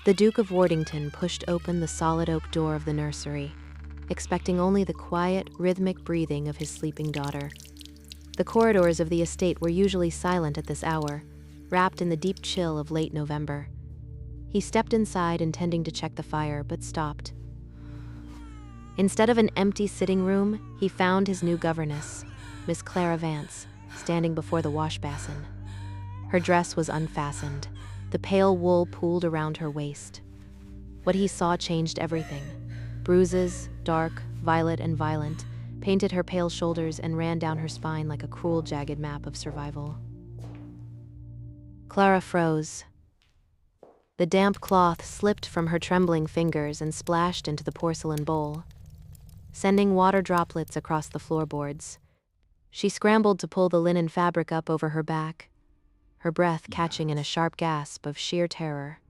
The Duke of Wardington pushed open the solid oak door of the nursery, expecting only the quiet, rhythmic breathing of his sleeping daughter. The corridors of the estate were usually silent at this hour, wrapped in the deep chill of late November. He stepped inside, intending to check the fire, but stopped. Instead of an empty sitting room, he found his new governess, Miss Clara Vance, standing before the washbasin. Her dress was unfastened, the pale wool pooled around her waist. What he saw changed everything. Bruises, dark, violet and violent, painted her pale shoulders and ran down her spine like a cruel, jagged map of survival. Clara froze. The damp cloth slipped from her trembling fingers and splashed into the porcelain bowl, sending water droplets across the floorboards. She scrambled to pull the linen fabric up over her back, her breath catching in a sharp gasp of sheer terror.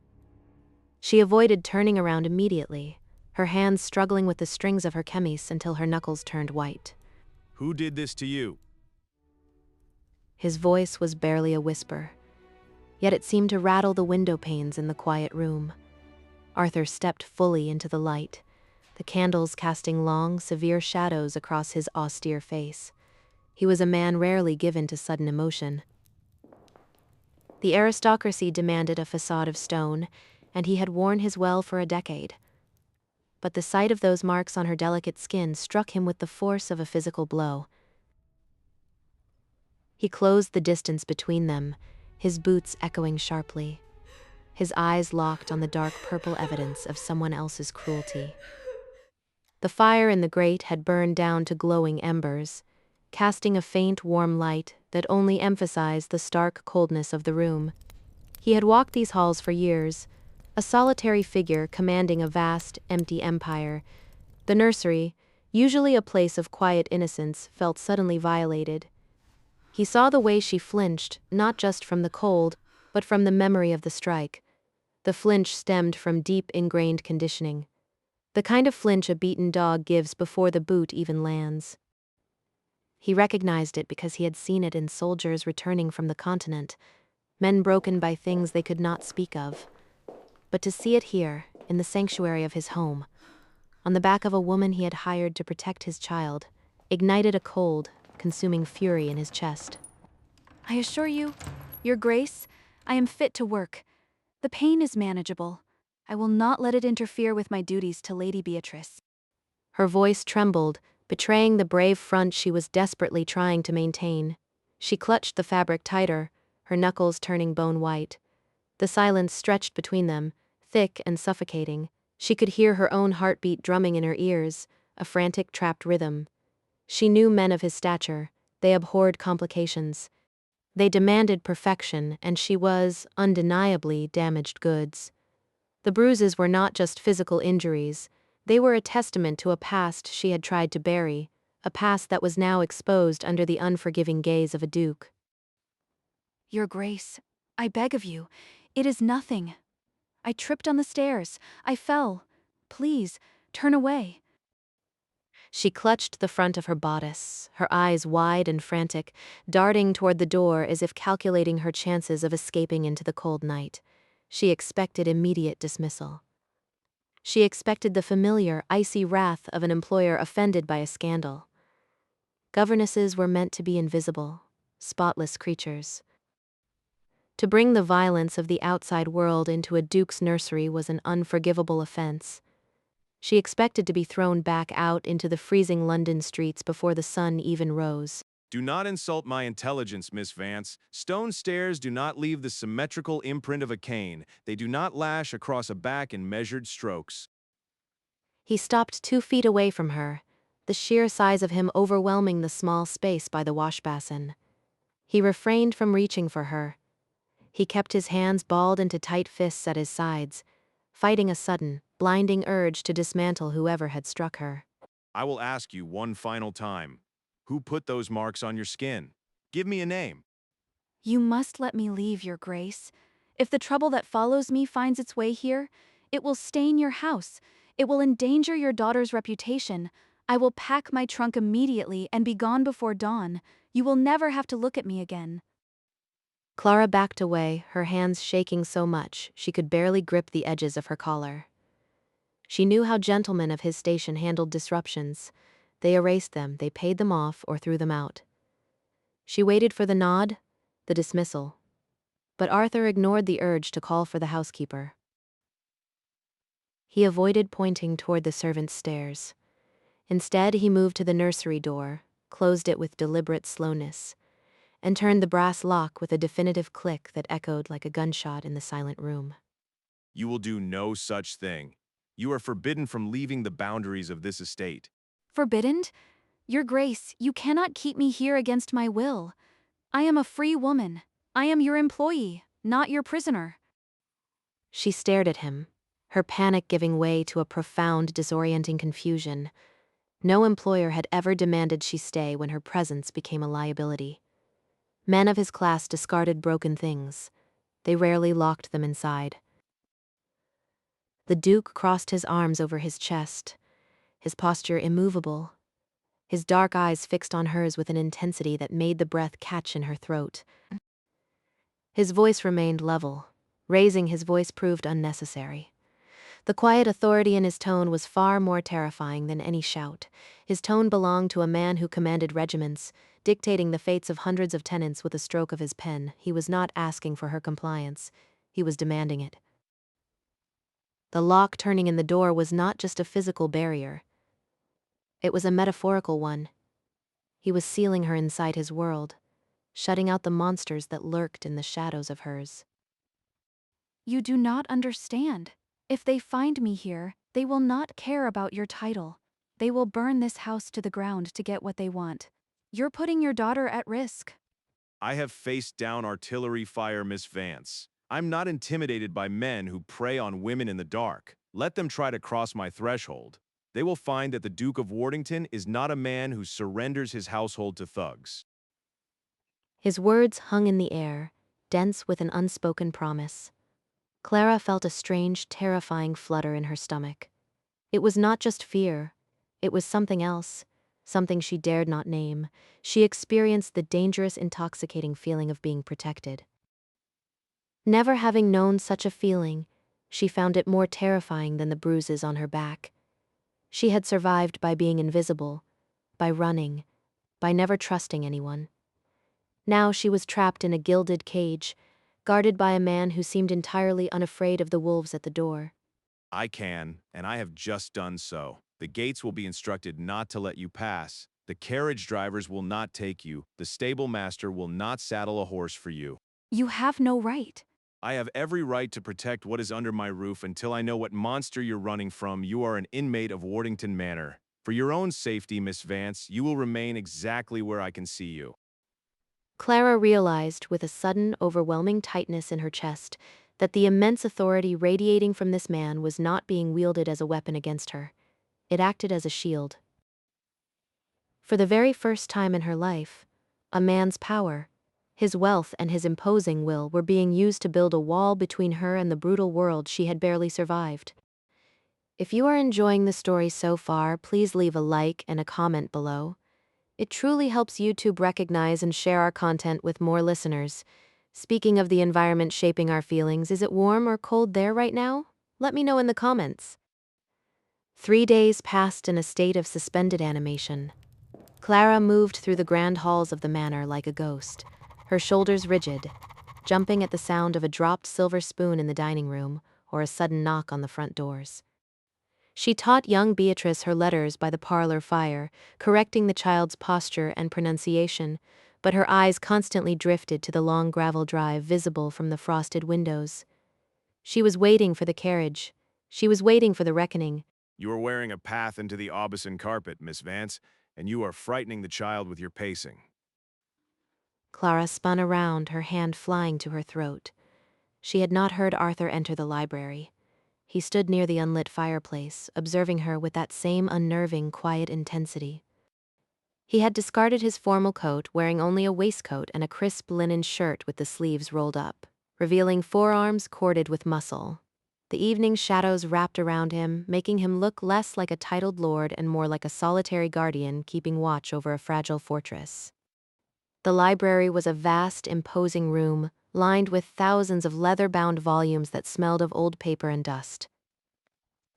She avoided turning around immediately, her hands struggling with the strings of her chemise until her knuckles turned white. Who did this to you? His voice was barely a whisper, yet it seemed to rattle the window panes in the quiet room. Arthur stepped fully into the light, the candles casting long, severe shadows across his austere face. He was a man rarely given to sudden emotion. The aristocracy demanded a facade of stone, and he had worn his well for a decade. But the sight of those marks on her delicate skin struck him with the force of a physical blow. He closed the distance between them, his boots echoing sharply, his eyes locked on the dark purple evidence of someone else's cruelty. The fire in the grate had burned down to glowing embers, casting a faint, warm light that only emphasized the stark coldness of the room. He had walked these halls for years, a solitary figure commanding a vast, empty empire. The nursery, usually a place of quiet innocence, felt suddenly violated. He saw the way she flinched, not just from the cold, but from the memory of the strike. The flinch stemmed from deep ingrained conditioning, the kind of flinch a beaten dog gives before the boot even lands. He recognized it because he had seen it in soldiers returning from the continent, men broken by things they could not speak of. But to see it here, in the sanctuary of his home, on the back of a woman he had hired to protect his child, ignited a cold, consuming fury in his chest. I assure you, Your Grace, I am fit to work. The pain is manageable. I will not let it interfere with my duties to Lady Beatrice. Her voice trembled, betraying the brave front she was desperately trying to maintain. She clutched the fabric tighter, her knuckles turning bone white. The silence stretched between them, thick and suffocating. She could hear her own heartbeat drumming in her ears, a frantic, trapped rhythm. She knew men of his stature. They abhorred complications. They demanded perfection, and she was, undeniably, damaged goods. The bruises were not just physical injuries. They were a testament to a past she had tried to bury, a past that was now exposed under the unforgiving gaze of a duke. Your Grace, I beg of you, it is nothing. I tripped on the stairs. I fell. Please, turn away. She clutched the front of her bodice, her eyes wide and frantic, darting toward the door as if calculating her chances of escaping into the cold night. She expected immediate dismissal. She expected the familiar, icy wrath of an employer offended by a scandal. Governesses were meant to be invisible, spotless creatures. To bring the violence of the outside world into a duke's nursery was an unforgivable offense. She expected to be thrown back out into the freezing London streets before the sun even rose. Do not insult my intelligence, Miss Vance. Stone stairs do not leave the symmetrical imprint of a cane. They do not lash across a back in measured strokes. He stopped 2 feet away from her, the sheer size of him overwhelming the small space by the washbasin. He refrained from reaching for her. He kept his hands balled into tight fists at his sides, fighting a sudden, blinding urge to dismantle whoever had struck her. I will ask you one final time. Who put those marks on your skin? Give me a name. You must let me leave, Your Grace. If the trouble that follows me finds its way here, it will stain your house. It will endanger your daughter's reputation. I will pack my trunk immediately and be gone before dawn. You will never have to look at me again. Clara backed away, her hands shaking so much she could barely grip the edges of her collar. She knew how gentlemen of his station handled disruptions. They erased them, they paid them off, or threw them out. She waited for the nod, the dismissal. But Arthur ignored the urge to call for the housekeeper. He avoided pointing toward the servants' stairs. Instead, he moved to the nursery door, closed it with deliberate slowness, and turned the brass lock with a definitive click that echoed like a gunshot in the silent room. You will do no such thing. You are forbidden from leaving the boundaries of this estate. Forbidden? Your Grace, you cannot keep me here against my will. I am a free woman. I am your employee, not your prisoner. She stared at him, her panic giving way to a profound, disorienting confusion. No employer had ever demanded she stay when her presence became a liability. Men of his class discarded broken things. They rarely locked them inside. The Duke crossed his arms over his chest, his posture immovable, his dark eyes fixed on hers with an intensity that made the breath catch in her throat. His voice remained level. Raising his voice proved unnecessary. The quiet authority in his tone was far more terrifying than any shout. His tone belonged to a man who commanded regiments, dictating the fates of hundreds of tenants with a stroke of his pen. He was not asking for her compliance. He was demanding it. The lock turning in the door was not just a physical barrier. It was a metaphorical one. He was sealing her inside his world, shutting out the monsters that lurked in the shadows of hers. You do not understand. If they find me here, they will not care about your title. They will burn this house to the ground to get what they want. You're putting your daughter at risk. I have faced down artillery fire, Miss Vance. I'm not intimidated by men who prey on women in the dark. Let them try to cross my threshold. They will find that the Duke of Wardington is not a man who surrenders his household to thugs. His words hung in the air, dense with an unspoken promise. Clara felt a strange, terrifying flutter in her stomach. It was not just fear. It was something else, something she dared not name. She experienced the dangerous, intoxicating feeling of being protected. Never having known such a feeling, she found it more terrifying than the bruises on her back. She had survived by being invisible, by running, by never trusting anyone. Now she was trapped in a gilded cage, guarded by a man who seemed entirely unafraid of the wolves at the door. I can, and I have just done so. The gates will be instructed not to let you pass. The carriage drivers will not take you. The stable master will not saddle a horse for you. You have no right. I have every right to protect what is under my roof until I know what monster you're running from. You are an inmate of Wardington Manor. For your own safety, Miss Vance, you will remain exactly where I can see you. Clara realized, with a sudden, overwhelming tightness in her chest, that the immense authority radiating from this man was not being wielded as a weapon against her. It acted as a shield. For the very first time in her life, a man's power, his wealth and his imposing will were being used to build a wall between her and the brutal world she had barely survived. If you are enjoying the story so far, please leave a like and a comment below. It truly helps YouTube recognize and share our content with more listeners. Speaking of the environment shaping our feelings, is it warm or cold there right now? Let me know in the comments. 3 days passed in a state of suspended animation. Clara moved through the grand halls of the manor like a ghost, her shoulders rigid, jumping at the sound of a dropped silver spoon in the dining room or a sudden knock on the front doors. She taught young Beatrice her letters by the parlor fire, correcting the child's posture and pronunciation, but her eyes constantly drifted to the long gravel drive visible from the frosted windows. She was waiting for the carriage. She was waiting for the reckoning. You are wearing a path into the Aubusson carpet, Miss Vance, and you are frightening the child with your pacing. Clara spun around, her hand flying to her throat. She had not heard Arthur enter the library. He stood near the unlit fireplace, observing her with that same unnerving, quiet intensity. He had discarded his formal coat, wearing only a waistcoat and a crisp linen shirt with the sleeves rolled up, revealing forearms corded with muscle. The evening shadows wrapped around him, making him look less like a titled lord and more like a solitary guardian keeping watch over a fragile fortress. The library was a vast, imposing room, lined with thousands of leather-bound volumes that smelled of old paper and dust.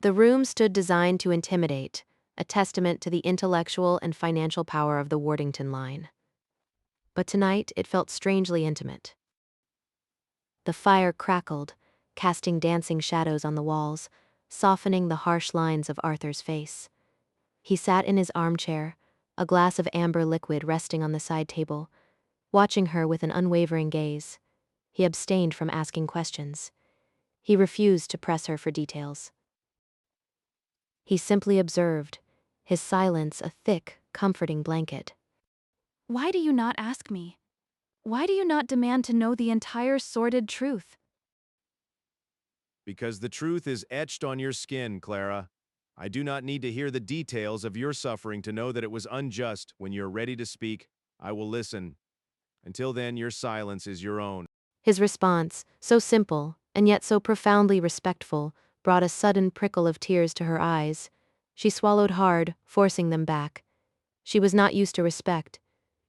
The room stood designed to intimidate, a testament to the intellectual and financial power of the Wardington line. But tonight it felt strangely intimate. The fire crackled, casting dancing shadows on the walls, softening the harsh lines of Arthur's face. He sat in his armchair, a glass of amber liquid resting on the side table, watching her with an unwavering gaze. He abstained from asking questions. He refused to press her for details. He simply observed, his silence a thick, comforting blanket. Why do you not ask me? Why do you not demand to know the entire sordid truth? Because the truth is etched on your skin, Clara. I do not need to hear the details of your suffering to know that it was unjust. When you're ready to speak, I will listen. Until then, your silence is your own. His response, so simple and yet so profoundly respectful, brought a sudden prickle of tears to her eyes. She swallowed hard, forcing them back. She was not used to respect.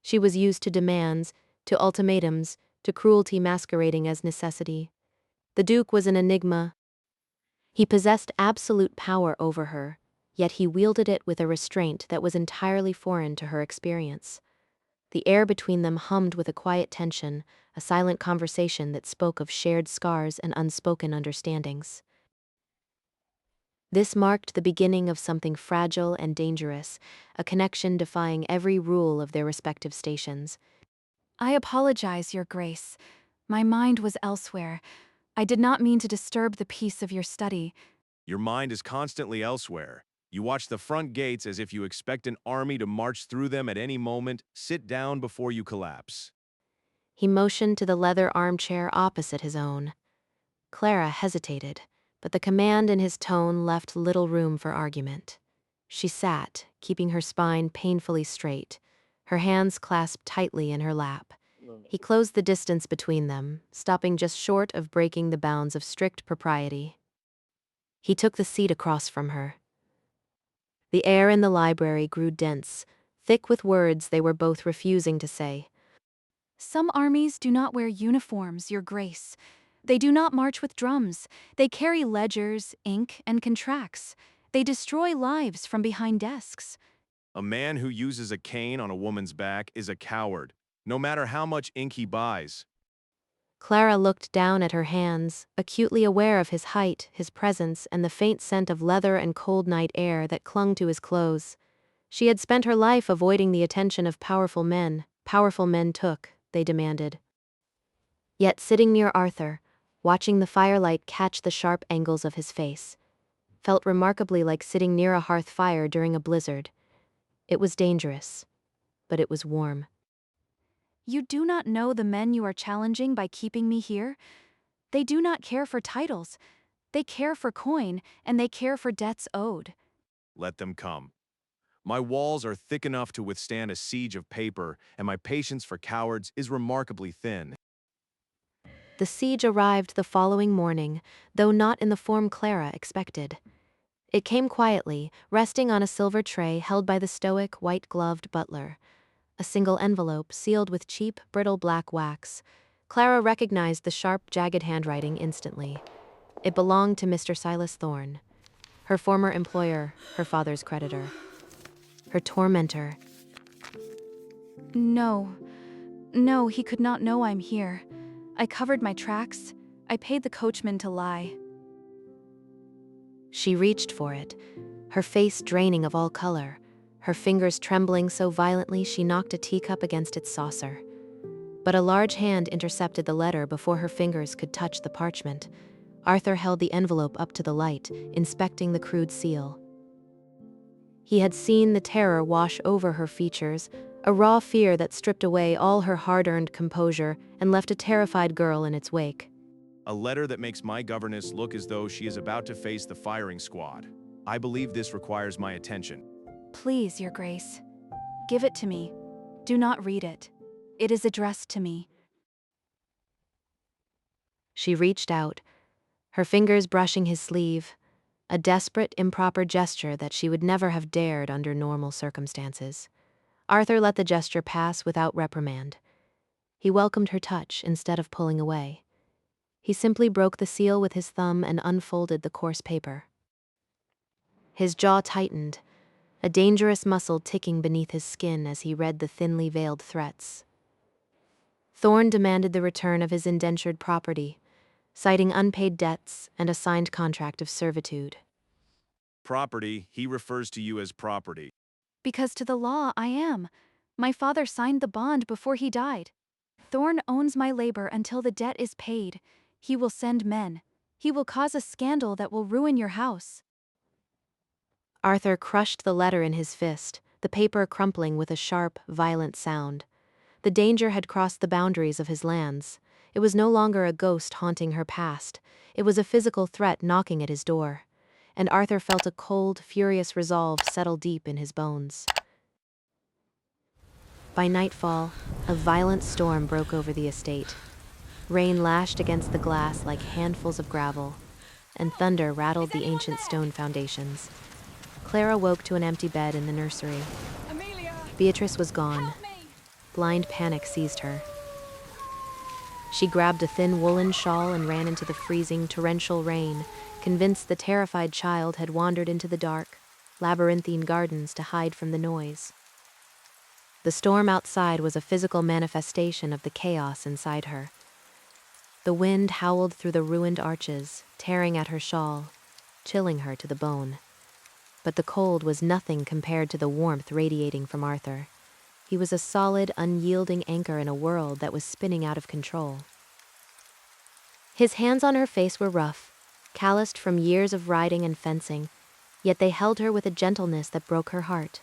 She was used to demands, to ultimatums, to cruelty masquerading as necessity. The Duke was an enigma. He possessed absolute power over her, yet he wielded it with a restraint that was entirely foreign to her experience. The air between them hummed with a quiet tension, a silent conversation that spoke of shared scars and unspoken understandings. This marked the beginning of something fragile and dangerous, a connection defying every rule of their respective stations. I apologize, Your Grace. My mind was elsewhere. I did not mean to disturb the peace of your study. Your mind is constantly elsewhere. You watch the front gates as if you expect an army to march through them at any moment. Sit down before you collapse. He motioned to the leather armchair opposite his own. Clara hesitated, but the command in his tone left little room for argument. She sat, keeping her spine painfully straight, her hands clasped tightly in her lap. He closed the distance between them, stopping just short of breaking the bounds of strict propriety. He took the seat across from her. The air in the library grew dense, thick with words they were both refusing to say. Some armies do not wear uniforms, Your Grace. They do not march with drums. They carry ledgers, ink, and contracts. They destroy lives from behind desks. A man who uses a cane on a woman's back is a coward, no matter how much ink he buys. Clara looked down at her hands, acutely aware of his height, his presence, and the faint scent of leather and cold night air that clung to his clothes. She had spent her life avoiding the attention of powerful men. Powerful men took, they demanded. Yet sitting near Arthur, watching the firelight catch the sharp angles of his face, felt remarkably like sitting near a hearth fire during a blizzard. It was dangerous, but it was warm. You do not know the men you are challenging by keeping me here? They do not care for titles. They care for coin, and they care for debts owed. Let them come. My walls are thick enough to withstand a siege of paper, and my patience for cowards is remarkably thin. The siege arrived the following morning, though not in the form Clara expected. It came quietly, resting on a silver tray held by the stoic, white-gloved butler. A single envelope sealed with cheap, brittle black wax. Clara recognized the sharp, jagged handwriting instantly. It belonged to Mr. Silas Thorne, her former employer, her father's creditor, her tormentor. No, he could not know I'm here. I covered my tracks. I paid the coachman to lie. She reached for it, her face draining of all color, her fingers trembling so violently she knocked a teacup against its saucer. But a large hand intercepted the letter before her fingers could touch the parchment. Arthur held the envelope up to the light, inspecting the crude seal. He had seen the terror wash over her features, a raw fear that stripped away all her hard-earned composure and left a terrified girl in its wake. A letter that makes my governess look as though she is about to face the firing squad. I believe this requires my attention. Please, Your Grace. Give it to me. Do not read it. It is addressed to me. She reached out, her fingers brushing his sleeve, a desperate, improper gesture that she would never have dared under normal circumstances. Arthur let the gesture pass without reprimand. He welcomed her touch instead of pulling away. He simply broke the seal with his thumb and unfolded the coarse paper. His jaw tightened, a dangerous muscle ticking beneath his skin as he read the thinly veiled threats. Thorne demanded the return of his indentured property, citing unpaid debts and a signed contract of servitude. Property, he refers to you as property. Because to the law I am. My father signed the bond before he died. Thorne owns my labor until the debt is paid. He will send men. He will cause a scandal that will ruin your house. Arthur crushed the letter in his fist, the paper crumpling with a sharp, violent sound. The danger had crossed the boundaries of his lands. It was no longer a ghost haunting her past. It was a physical threat knocking at his door. And Arthur felt a cold, furious resolve settle deep in his bones. By nightfall, a violent storm broke over the estate. Rain lashed against the glass like handfuls of gravel, and thunder rattled the ancient stone foundations. Clara woke to an empty bed in the nursery. Amelia! Beatrice was gone. Help me! Blind panic seized her. She grabbed a thin woolen shawl and ran into the freezing, torrential rain, convinced the terrified child had wandered into the dark, labyrinthine gardens to hide from the noise. The storm outside was a physical manifestation of the chaos inside her. The wind howled through the ruined arches, tearing at her shawl, chilling her to the bone. But the cold was nothing compared to the warmth radiating from Arthur. He was a solid, unyielding anchor in a world that was spinning out of control. His hands on her face were rough, calloused from years of riding and fencing, yet they held her with a gentleness that broke her heart.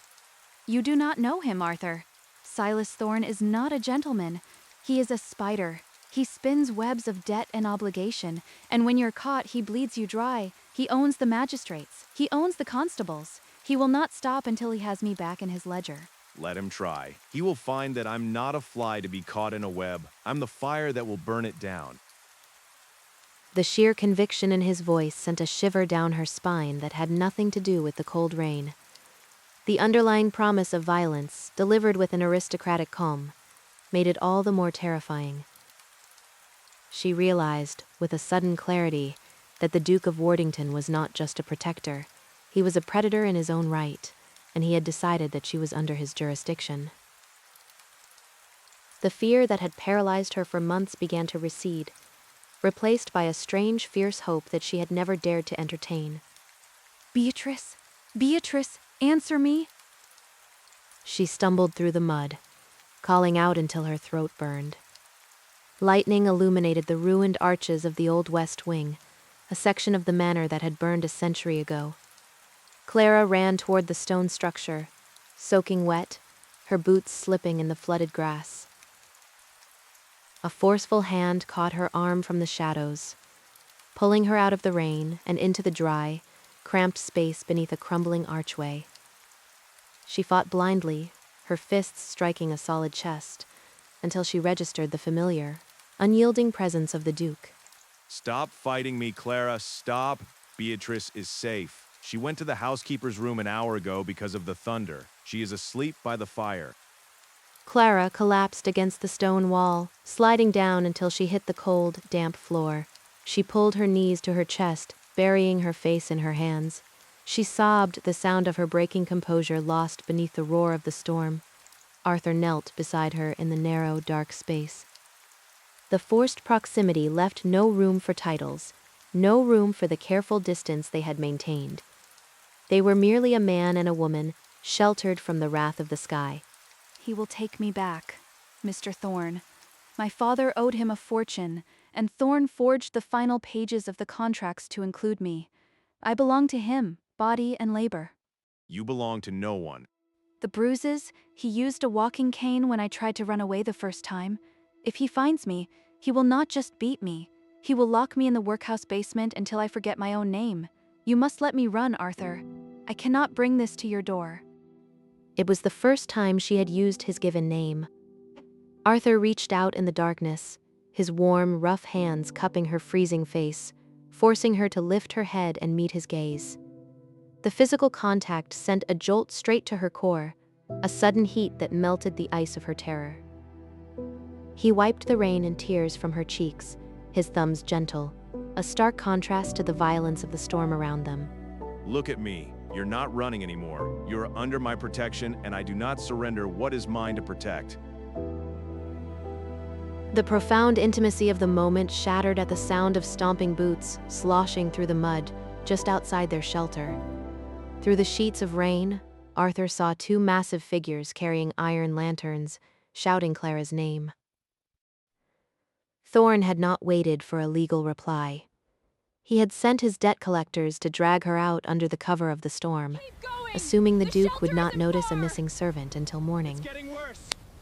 You do not know him, Arthur. Silas Thorne is not a gentleman. He is a spider. He spins webs of debt and obligation, and when you're caught, he bleeds you dry. He owns the magistrates. He owns the constables. He will not stop until he has me back in his ledger. Let him try. He will find that I'm not a fly to be caught in a web. I'm the fire that will burn it down. The sheer conviction in his voice sent a shiver down her spine that had nothing to do with the cold rain. The underlying promise of violence, delivered with an aristocratic calm, made it all the more terrifying. She realized, with a sudden clarity, that the Duke of Wardington was not just a protector. He was a predator in his own right, and he had decided that she was under his jurisdiction. The fear that had paralyzed her for months began to recede, replaced by a strange, fierce hope that she had never dared to entertain. Beatrice? Beatrice, answer me! She stumbled through the mud, calling out until her throat burned. Lightning illuminated the ruined arches of the old west wing, a section of the manor that had burned a century ago. Clara ran toward the stone structure, soaking wet, her boots slipping in the flooded grass. A forceful hand caught her arm from the shadows, pulling her out of the rain and into the dry, cramped space beneath a crumbling archway. She fought blindly, her fists striking a solid chest, until she registered the familiar, unyielding presence of the Duke. Stop fighting me, Clara. Stop. Beatrice is safe. She went to the housekeeper's room an hour ago because of the thunder. She is asleep by the fire. Clara collapsed against the stone wall, sliding down until she hit the cold, damp floor. She pulled her knees to her chest, burying her face in her hands. She sobbed, the sound of her breaking composure lost beneath the roar of the storm. Arthur knelt beside her in the narrow, dark space. The forced proximity left no room for titles, no room for the careful distance they had maintained. They were merely a man and a woman, sheltered from the wrath of the sky. He will take me back, Mr. Thorne. My father owed him a fortune, and Thorne forged the final pages of the contracts to include me. I belong to him, body and labor. You belong to no one. The Bruises, he used a walking cane when I tried to run away the first time. If he finds me, he will not just beat me. He will lock me in the workhouse basement until I forget my own name. You must let me run, Arthur. I cannot bring this to your door. It was the first time she had used his given name. Arthur reached out in the darkness, his warm, rough hands cupping her freezing face, forcing her to lift her head and meet his gaze. The physical contact sent a jolt straight to her core, a sudden heat that melted the ice of her terror. He wiped the rain and tears from her cheeks, his thumbs gentle, a stark contrast to the violence of the storm around them. Look at me. You're not running anymore. You're under my protection, and I do not surrender what is mine to protect. The profound intimacy of the moment shattered at the sound of stomping boots sloshing through the mud just outside their shelter. Through the sheets of rain, Arthur saw two massive figures carrying iron lanterns, shouting Clara's name. Thorne had not waited for a legal reply. He had sent his debt collectors to drag her out under the cover of the storm, assuming the Duke would not notice a missing servant until morning.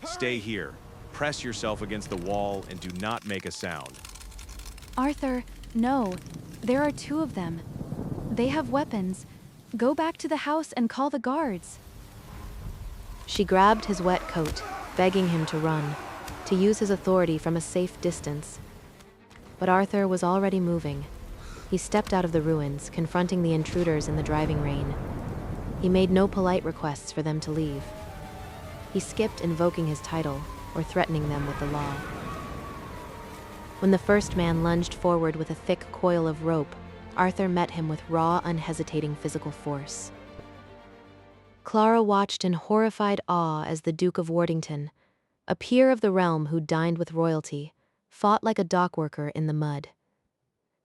Stay here. Press yourself against the wall and do not make a sound. Arthur, no. There are two of them. They have weapons. Go back to the house and call the guards. She grabbed his wet coat, begging him to run, to use his authority from a safe distance. But Arthur was already moving. He stepped out of the ruins, confronting the intruders in the driving rain. He made no polite requests for them to leave. He skipped invoking his title or threatening them with the law. When the first man lunged forward with a thick coil of rope, Arthur met him with raw, unhesitating physical force. Clara watched in horrified awe as the Duke of Wardington, a peer of the realm who dined with royalty, fought like a dockworker in the mud.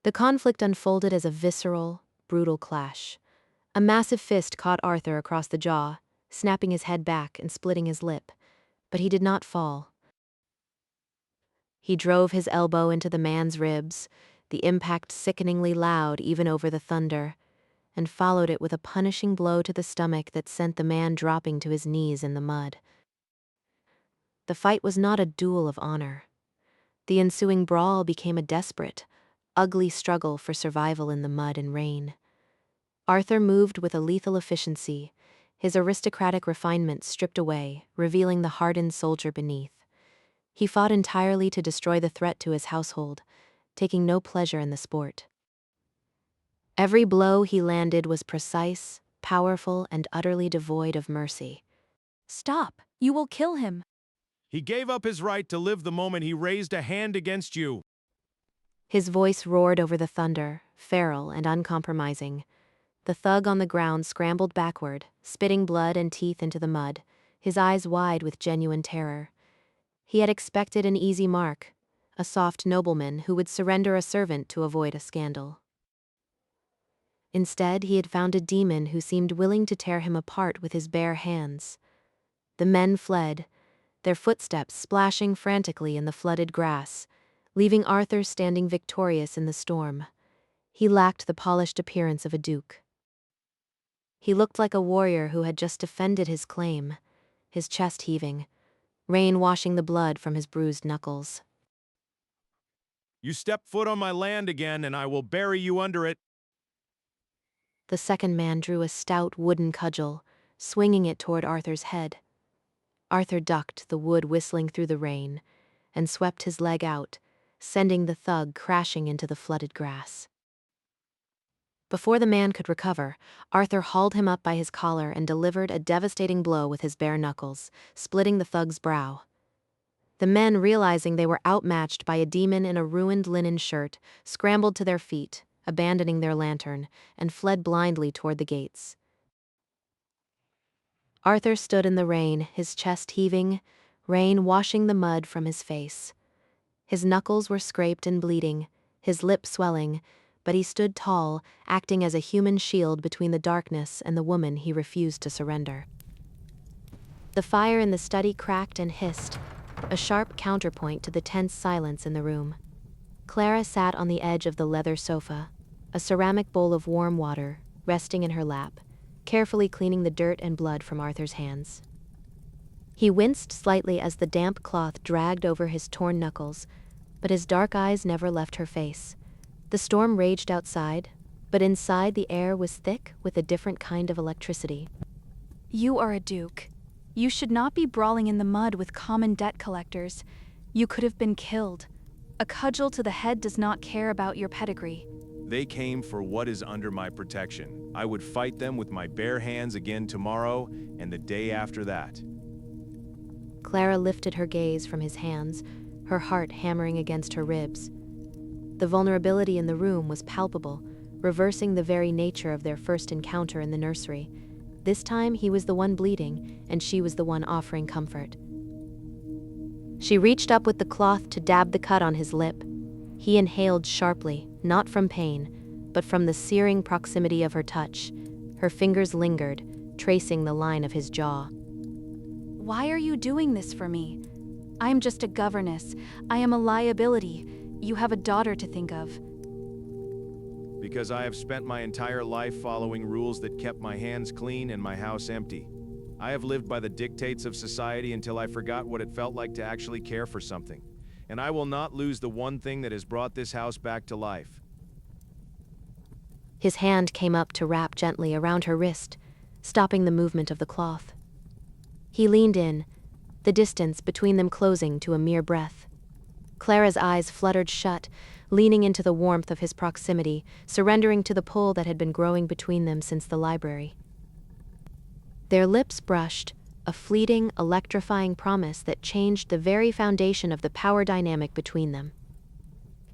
The conflict unfolded as a visceral, brutal clash. A massive fist caught Arthur across the jaw, snapping his head back and splitting his lip, but he did not fall. He drove his elbow into the man's ribs, the impact sickeningly loud even over the thunder, and followed it with a punishing blow to the stomach that sent the man dropping to his knees in the mud. The fight was not a duel of honor. The ensuing brawl became a desperate, ugly struggle for survival in the mud and rain. Arthur moved with a lethal efficiency, his aristocratic refinement stripped away, revealing the hardened soldier beneath. He fought entirely to destroy the threat to his household, taking no pleasure in the sport. Every blow he landed was precise, powerful, and utterly devoid of mercy. Stop! You will kill him. He gave up his right to live the moment he raised a hand against you. His voice roared over the thunder, feral and uncompromising. The thug on the ground scrambled backward, spitting blood and teeth into the mud, his eyes wide with genuine terror. He had expected an easy mark, a soft nobleman who would surrender a servant to avoid a scandal. Instead, he had found a demon who seemed willing to tear him apart with his bare hands. The men fled, their footsteps splashing frantically in the flooded grass, leaving Arthur standing victorious in the storm. He lacked the polished appearance of a duke. He looked like a warrior who had just defended his claim, his chest heaving, rain washing the blood from his bruised knuckles. You step foot on my land again, and I will bury you under it. The second man drew a stout wooden cudgel, swinging it toward Arthur's head. Arthur ducked, the wood whistling through the rain, and swept his leg out, sending the thug crashing into the flooded grass. Before the man could recover, Arthur hauled him up by his collar and delivered a devastating blow with his bare knuckles, splitting the thug's brow. The men, realizing they were outmatched by a demon in a ruined linen shirt, scrambled to their feet, abandoning their lantern, and fled blindly toward the gates. Arthur stood in the rain, his chest heaving, rain washing the mud from his face. His knuckles were scraped and bleeding, his lip swelling, but he stood tall, acting as a human shield between the darkness and the woman he refused to surrender. The fire in the study cracked and hissed, a sharp counterpoint to the tense silence in the room. Clara sat on the edge of the leather sofa, a ceramic bowl of warm water resting in her lap, carefully cleaning the dirt and blood from Arthur's hands. He winced slightly as the damp cloth dragged over his torn knuckles, but his dark eyes never left her face. The storm raged outside, but inside the air was thick with a different kind of electricity. You are a duke. You should not be brawling in the mud with common debt collectors. You could have been killed. A cudgel to the head does not care about your pedigree. They came for what is under my protection. I would fight them with my bare hands again tomorrow and the day after that. Clara lifted her gaze from his hands, her heart hammering against her ribs. The vulnerability in the room was palpable, reversing the very nature of their first encounter in the nursery. This time he was the one bleeding, and she was the one offering comfort. She reached up with the cloth to dab the cut on his lip. He inhaled sharply, not from pain, but from the searing proximity of her touch. Her fingers lingered, tracing the line of his jaw. Why are you doing this for me? I am just a governess. I am a liability. You have a daughter to think of. Because I have spent my entire life following rules that kept my hands clean and my house empty. I have lived by the dictates of society until I forgot what it felt like to actually care for something. And I will not lose the one thing that has brought this house back to life. His hand came up to wrap gently around her wrist, stopping the movement of the cloth. He leaned in, the distance between them closing to a mere breath. Clara's eyes fluttered shut, leaning into the warmth of his proximity, surrendering to the pull that had been growing between them since the library. Their lips brushed, a fleeting, electrifying promise that changed the very foundation of the power dynamic between them.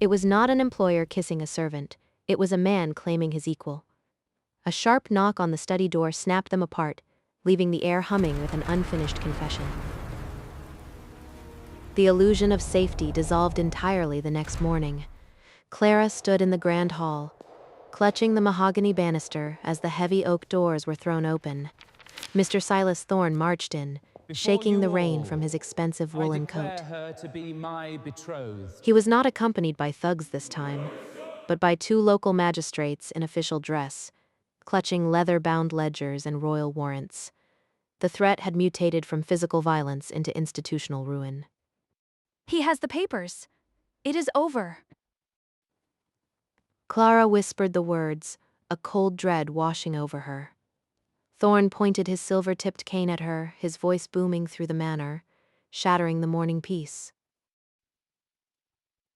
It was not an employer kissing a servant, it was a man claiming his equal. A sharp knock on the study door snapped them apart, leaving the air humming with an unfinished confession. The illusion of safety dissolved entirely the next morning. Clara stood in the grand hall, clutching the mahogany banister as the heavy oak doors were thrown open. Mr. Silas Thorne marched in, shaking the rain from his expensive woolen coat. Her to be my betrothed. He was not accompanied by thugs this time, but by 2 local magistrates in official dress, clutching leather-bound ledgers and royal warrants. The threat had mutated from physical violence into institutional ruin. He has the papers. It is over. Clara whispered the words, a cold dread washing over her. Thorne pointed his silver-tipped cane at her, his voice booming through the manor, shattering the morning peace.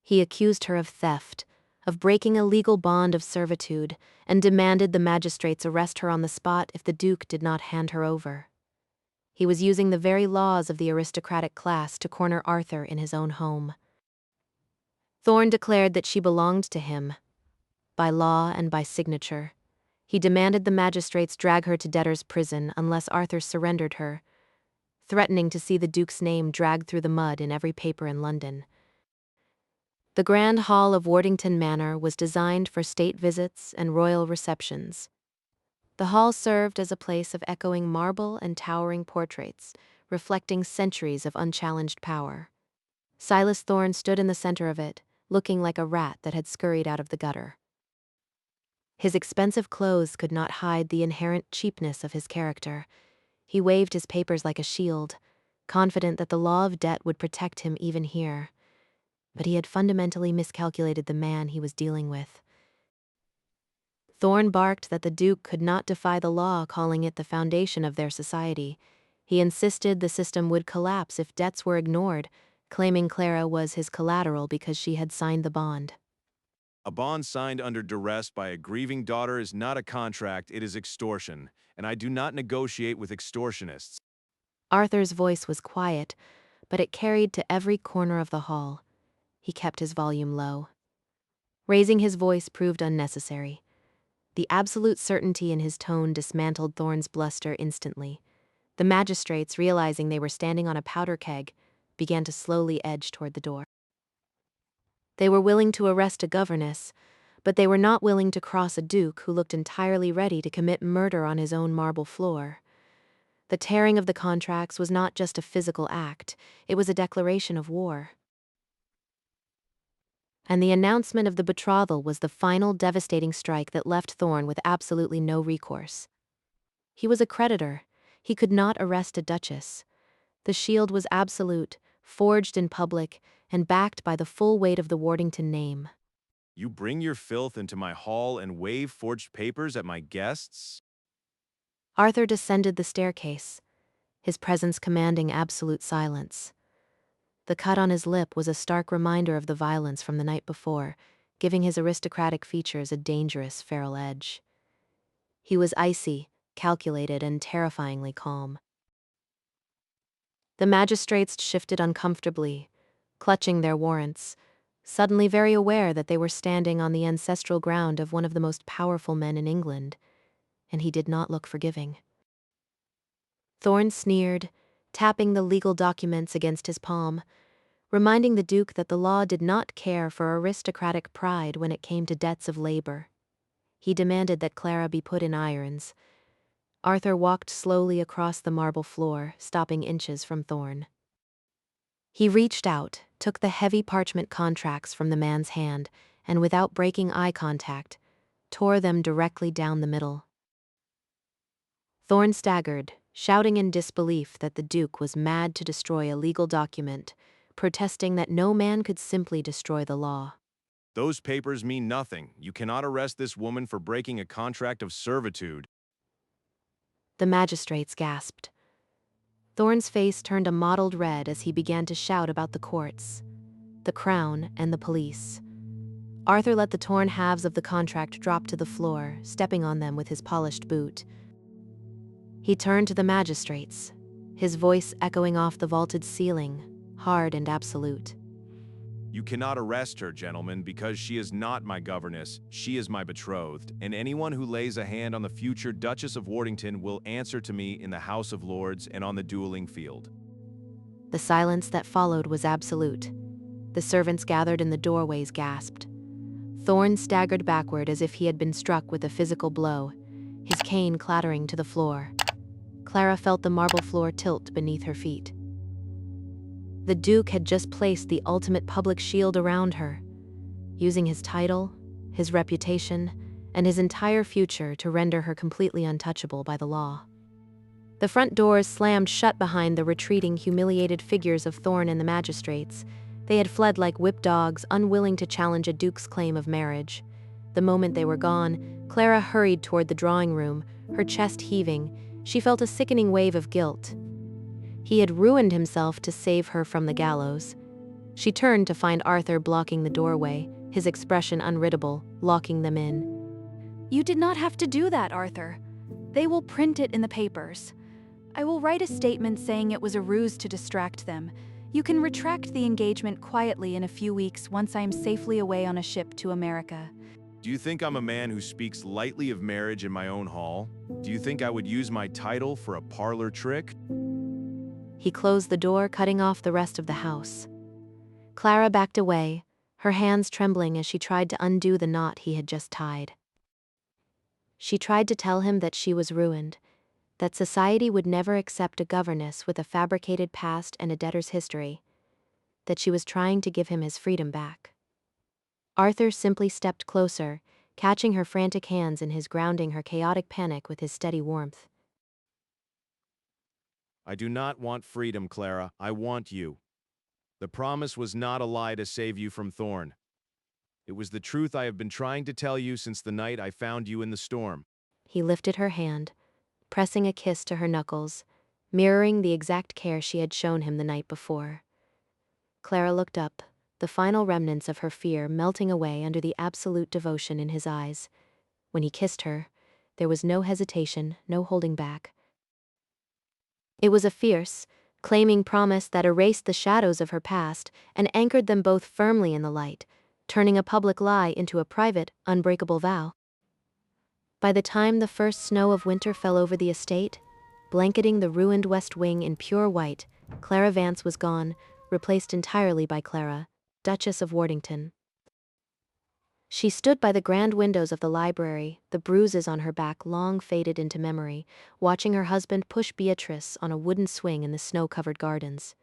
He accused her of theft, of breaking a legal bond of servitude, and demanded the magistrates arrest her on the spot if the Duke did not hand her over. He was using the very laws of the aristocratic class to corner Arthur in his own home. Thorne declared that she belonged to him, by law and by signature. He demanded the magistrates drag her to debtor's prison unless Arthur surrendered her, threatening to see the Duke's name dragged through the mud in every paper in London. The Grand Hall of Wardington Manor was designed for state visits and royal receptions. The hall served as a place of echoing marble and towering portraits, reflecting centuries of unchallenged power. Silas Thorne stood in the center of it, looking like a rat that had scurried out of the gutter. His expensive clothes could not hide the inherent cheapness of his character. He waved his papers like a shield, confident that the law of debt would protect him even here. But he had fundamentally miscalculated the man he was dealing with. Thorne barked that the Duke could not defy the law, calling it the foundation of their society. He insisted the system would collapse if debts were ignored, claiming Clara was his collateral because she had signed the bond. A bond signed under duress by a grieving daughter is not a contract, it is extortion, and I do not negotiate with extortionists. Arthur's voice was quiet, but it carried to every corner of the hall. He kept his volume low. Raising his voice proved unnecessary. The absolute certainty in his tone dismantled Thorne's bluster instantly. The magistrates, realizing they were standing on a powder keg, began to slowly edge toward the door. They were willing to arrest a governess, but they were not willing to cross a duke who looked entirely ready to commit murder on his own marble floor. The tearing of the contracts was not just a physical act, it was a declaration of war. And the announcement of the betrothal was the final devastating strike that left Thorne with absolutely no recourse. He was a creditor. He could not arrest a duchess. The shield was absolute, forged in public, and backed by the full weight of the Wardington name. You bring your filth into my hall and wave forged papers at my guests? Arthur descended the staircase, his presence commanding absolute silence. The cut on his lip was a stark reminder of the violence from the night before, giving his aristocratic features a dangerous, feral edge. He was icy, calculated, and terrifyingly calm. The magistrates shifted uncomfortably, clutching their warrants, suddenly very aware that they were standing on the ancestral ground of one of the most powerful men in England, and he did not look forgiving. Thorne sneered, tapping the legal documents against his palm, reminding the Duke that the law did not care for aristocratic pride when it came to debts of labor. He demanded that Clara be put in irons. Arthur walked slowly across the marble floor, stopping inches from Thorne. He reached out, took the heavy parchment contracts from the man's hand, and without breaking eye contact, tore them directly down the middle. Thorne staggered, shouting in disbelief that the Duke was mad to destroy a legal document, protesting that no man could simply destroy the law. Those papers mean nothing. You cannot arrest this woman for breaking a contract of servitude. The magistrates gasped. Thorne's face turned a mottled red as he began to shout about the courts, the crown, and the police. Arthur let the torn halves of the contract drop to the floor, stepping on them with his polished boot. He turned to the magistrates, his voice echoing off the vaulted ceiling, hard and absolute. You cannot arrest her, gentlemen, because she is not my governess. She is my betrothed, and anyone who lays a hand on the future Duchess of Wardington will answer to me in the House of Lords and on the dueling field. The silence that followed was absolute. The servants gathered in the doorways gasped. Thorne staggered backward as if he had been struck with a physical blow, his cane clattering to the floor. Clara felt the marble floor tilt beneath her feet. The Duke had just placed the ultimate public shield around her, using his title, his reputation, and his entire future to render her completely untouchable by the law. The front doors slammed shut behind the retreating, humiliated figures of Thorne and the magistrates. They had fled like whipped dogs, unwilling to challenge a duke's claim of marriage. The moment they were gone, Clara hurried toward the drawing room, her chest heaving. She felt a sickening wave of guilt. He had ruined himself to save her from the gallows. She turned to find Arthur blocking the doorway, his expression unreadable, locking them in. You did not have to do that, Arthur. They will print it in the papers. I will write a statement saying it was a ruse to distract them. You can retract the engagement quietly in a few weeks once I am safely away on a ship to America. Do you think I'm a man who speaks lightly of marriage in my own hall? Do you think I would use my title for a parlor trick? He closed the door, cutting off the rest of the house. Clara backed away, her hands trembling as she tried to undo the knot he had just tied. She tried to tell him that she was ruined, that society would never accept a governess with a fabricated past and a debtor's history, that she was trying to give him his freedom back. Arthur simply stepped closer, catching her frantic hands in his, grounding her chaotic panic with his steady warmth. I do not want freedom, Clara. I want you. The promise was not a lie to save you from Thorne. It was the truth I have been trying to tell you since the night I found you in the storm. He lifted her hand, pressing a kiss to her knuckles, mirroring the exact care she had shown him the night before. Clara looked up, the final remnants of her fear melting away under the absolute devotion in his eyes. When he kissed her, there was no hesitation, no holding back. It was a fierce, claiming promise that erased the shadows of her past and anchored them both firmly in the light, turning a public lie into a private, unbreakable vow. By the time the first snow of winter fell over the estate, blanketing the ruined West Wing in pure white, Clara Vance was gone, replaced entirely by Clara, Duchess of Wardington. She stood by the grand windows of the library, the bruises on her back long faded into memory, watching her husband push Beatrice on a wooden swing in the snow-covered gardens.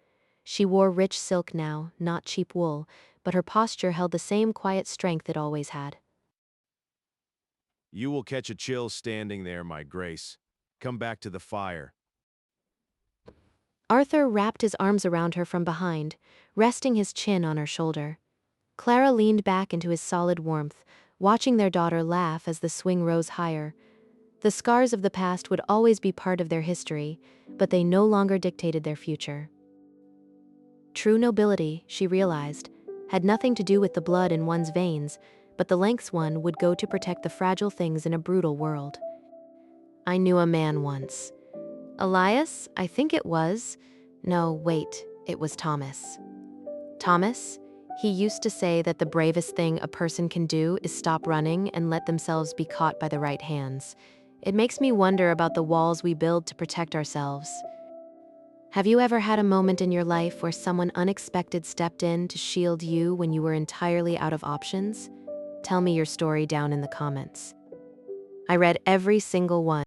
She wore rich silk now, not cheap wool, but her posture held the same quiet strength it always had. You will catch a chill standing there, my grace. Come back to the fire. Arthur wrapped his arms around her from behind, resting his chin on her shoulder. Clara leaned back into his solid warmth, watching their daughter laugh as the swing rose higher. The scars of the past would always be part of their history, but they no longer dictated their future. True nobility, she realized, had nothing to do with the blood in one's veins, but the lengths one would go to protect the fragile things in a brutal world. I knew a man once. Elias, I think it was. No, wait, it was Thomas. Thomas, he used to say that the bravest thing a person can do is stop running and let themselves be caught by the right hands. It makes me wonder about the walls we build to protect ourselves. Have you ever had a moment in your life where someone unexpected stepped in to shield you when you were entirely out of options? Tell me your story down in the comments. I read every single one.